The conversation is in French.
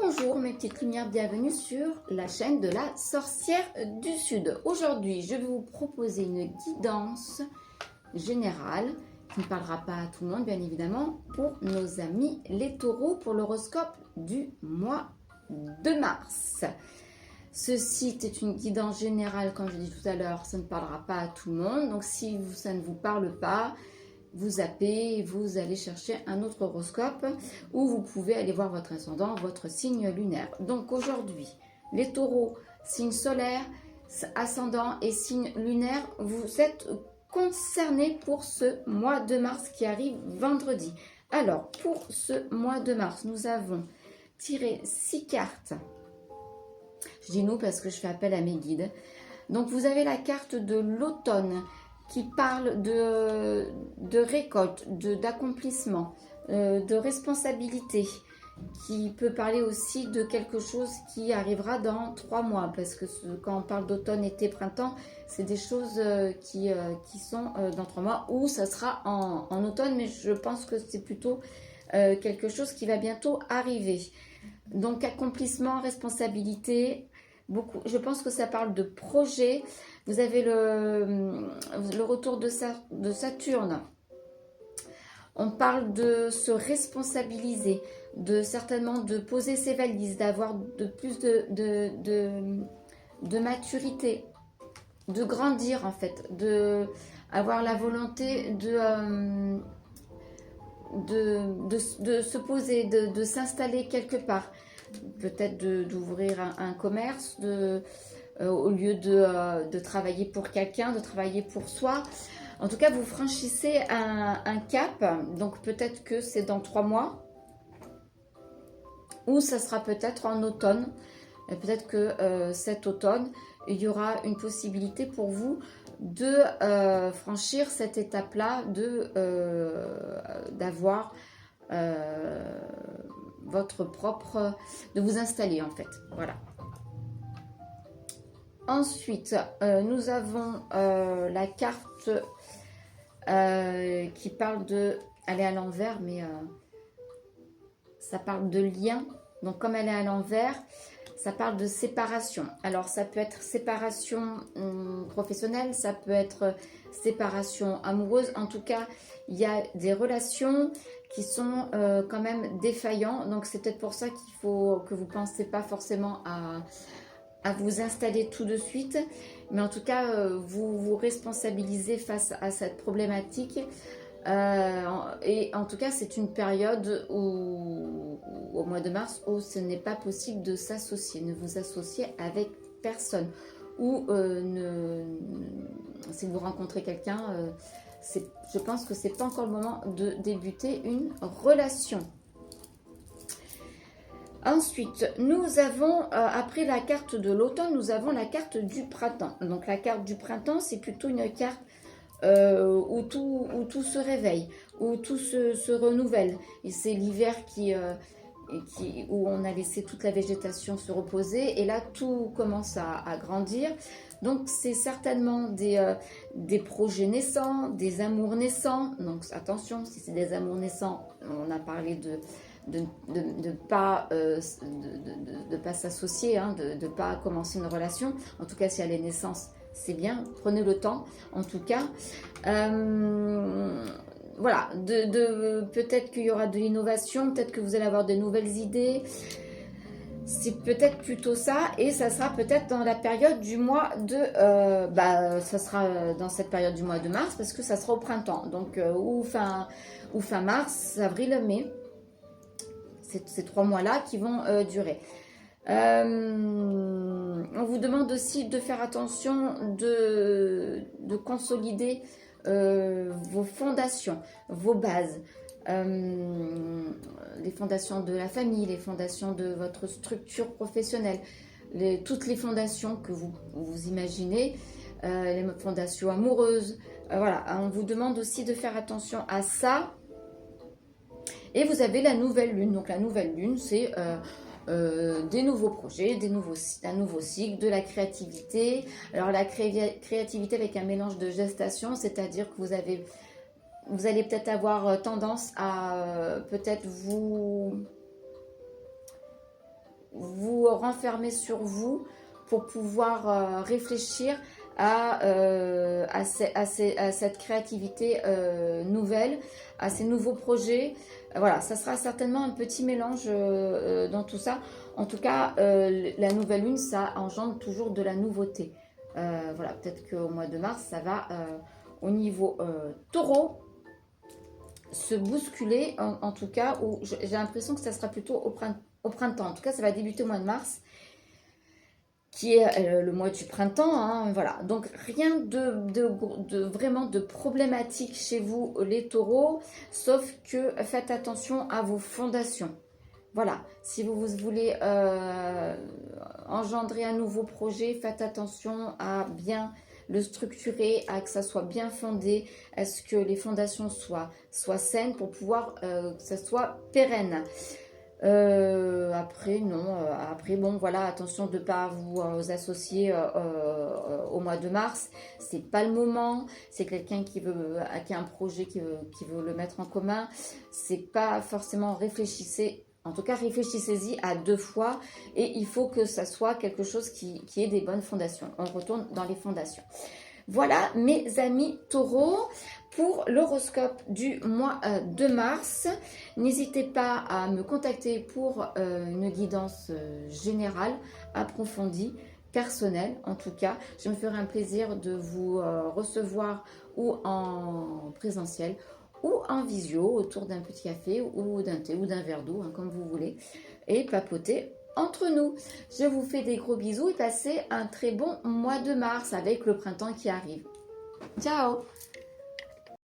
Bonjour mes petites lumières, bienvenue sur la chaîne de la sorcière du Sud. Aujourd'hui, je vais vous proposer une guidance générale qui ne parlera pas à tout le monde, bien évidemment, pour nos amis les taureaux pour l'horoscope du mois de mars. Ceci est une guidance générale, comme je l'ai dit tout à l'heure, ça ne parlera pas à tout le monde. Donc si ça ne vous parle pas, vous zappez, vous allez chercher un autre horoscope où vous pouvez aller voir votre ascendant, votre signe lunaire. Donc aujourd'hui, les taureaux, signe solaire, ascendant et signe lunaire, vous êtes concernés pour ce mois de mars qui arrive vendredi. Alors, pour ce mois de mars, nous avons tiré 6 cartes. Je dis nous parce que je fais appel à mes guides. Donc, vous avez la carte de l'automne qui parle de récolte, d'accomplissement, de responsabilité, qui peut parler aussi de quelque chose qui arrivera dans 3 mois, parce que quand on parle d'automne, été, printemps, c'est des choses qui sont dans 3 mois, ou ça sera en automne, mais je pense que c'est plutôt quelque chose qui va bientôt arriver. Donc accomplissement, responsabilité, beaucoup. Je pense que ça parle de projet. Vous avez le retour de Saturne. On parle de se responsabiliser, certainement de poser ses valises, d'avoir plus de maturité, de grandir en fait, avoir la volonté de se poser, de s'installer quelque part. Peut-être d'ouvrir un commerce, au lieu de travailler pour quelqu'un, de travailler pour soi. En tout cas, vous franchissez un cap, donc peut-être que c'est dans 3 mois, ou ça sera peut-être en automne. Peut-être que cet automne, il y aura une possibilité pour vous de franchir cette étape-là, d'avoir votre propre, de vous installer en fait, voilà. Ensuite, nous avons la carte qui parle de, elle est à l'envers, mais ça parle de lien. Donc comme elle est à l'envers, ça parle de séparation. Alors ça peut être séparation professionnelle, ça peut être séparation amoureuse. En tout cas, il y a des relations qui sont quand même défaillantes. Donc c'est peut-être pour ça qu'il faut que vous ne pensez pas forcément à vous installer tout de suite. Mais en tout cas, vous vous responsabilisez face à cette problématique. Et en tout cas, c'est une période où, au mois de mars, où ce n'est pas possible de s'associer. Ne vous associez avec personne. Ou si vous rencontrez quelqu'un, je pense que c'est pas encore le moment de débuter une relation. Ensuite, nous avons, après la carte de l'automne, nous avons la carte du printemps. Donc la carte du printemps, c'est plutôt une carte où tout se réveille, où tout se renouvelle. Et c'est l'hiver où on a laissé toute la végétation se reposer. Et là, tout commence à grandir. Donc, c'est certainement des projets naissants, des amours naissants. Donc, attention, si c'est des amours naissants, on a parlé de pas s'associer, hein, de pas commencer une relation. En tout cas, si elle est naissance, c'est bien. Prenez le temps, en tout cas. Voilà, peut-être qu'il y aura de l'innovation, peut-être que vous allez avoir de nouvelles idées. C'est peut-être plutôt ça, et ça sera peut-être dans la période du mois de... ça sera dans cette période du mois de mars, parce que ça sera au printemps. Donc, ou fin mars, avril, mai. C'est ces 3 mois-là qui vont durer. On vous demande aussi de faire attention de consolider vos fondations, vos bases, les fondations de la famille, les fondations de votre structure professionnelle, toutes les fondations que vous imaginez, les fondations amoureuses. Voilà, on vous demande aussi de faire attention à ça. Et vous avez la nouvelle lune. Donc la nouvelle lune, c'est des nouveaux projets, un nouveau cycle, de la créativité. Alors la créativité avec un mélange de gestation, c'est-à-dire que vous allez peut-être avoir tendance à peut-être vous vous renfermer sur vous pour pouvoir réfléchir à cette créativité nouvelle, à ces nouveaux projets. Voilà, ça sera certainement un petit mélange dans tout ça. En tout cas, la nouvelle lune, ça engendre toujours de la nouveauté. Voilà, peut-être qu'au mois de mars, ça va au niveau taureau se bousculer, en tout cas, où j'ai l'impression que ça sera plutôt au printemps. En tout cas, ça va débuter au mois de mars, qui est le mois du printemps, hein, voilà. Donc, rien vraiment de problématique chez vous, les taureaux, sauf que faites attention à vos fondations. Voilà, si vous voulez engendrer un nouveau projet, faites attention à bien le structurer, à que ça soit bien fondé, à ce que les fondations soient saines pour pouvoir que ça soit pérenne. Après, non. Après, bon, voilà, attention de ne pas vous associer au mois de mars. C'est pas le moment. C'est quelqu'un qui a un projet, qui veut le mettre en commun. C'est pas forcément réfléchissez. En tout cas, réfléchissez-y à 2 fois et il faut que ça soit quelque chose qui ait des bonnes fondations. On retourne dans les fondations. Voilà, mes amis taureaux, pour l'horoscope du mois de mars. N'hésitez pas à me contacter pour une guidance générale, approfondie, personnelle en tout cas. Je me ferai un plaisir de vous recevoir ou en présentiel ou en visio autour d'un petit café ou d'un thé ou d'un verre d'eau, hein, comme vous voulez, et papoter entre nous. Je vous fais des gros bisous et passez un très bon mois de mars avec le printemps qui arrive. Ciao!